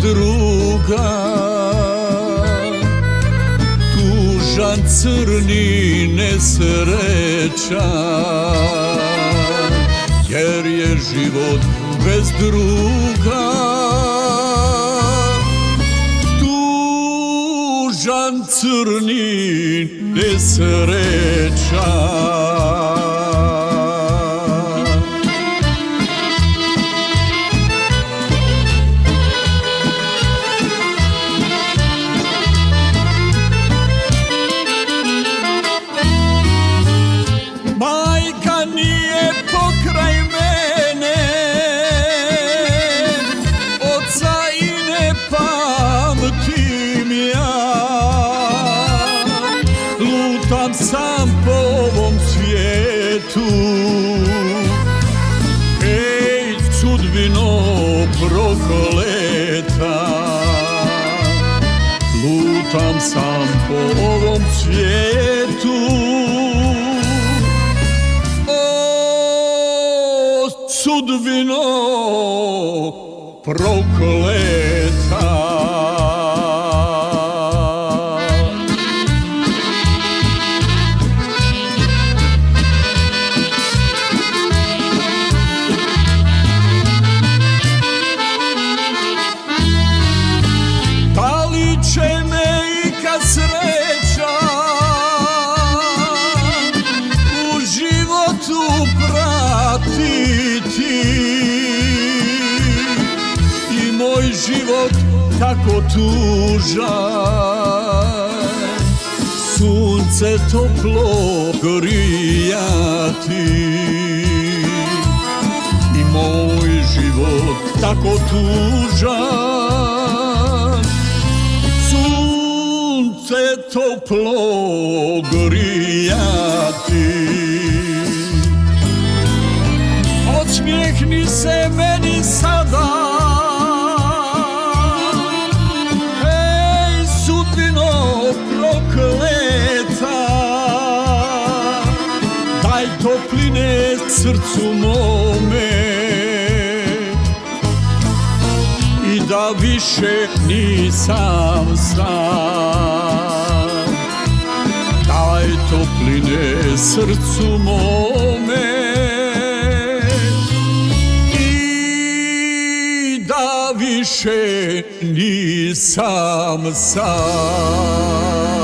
druga, tužan, crni, nesrećan, jer je život bez druga. Tužan, crni, nesrećan. Majka nije pokraj mene, oca i ne pamtim ja. Lutam sam po ovom svijetu, ej, sudbino prokleta. Lutam sam po ovom svijetu, sudbino prokleta. Da li će me ikad sreća u životu pratiti i moj život tako tužan, sunce toplo grijati i moj život tako tužan, sunce toplo grijati. Odsmijehni se meni sada, ej, sudbino prokleta. Daj topline srcu mome i da više nisam sam. Daj topline srcu mome da više nisam sam.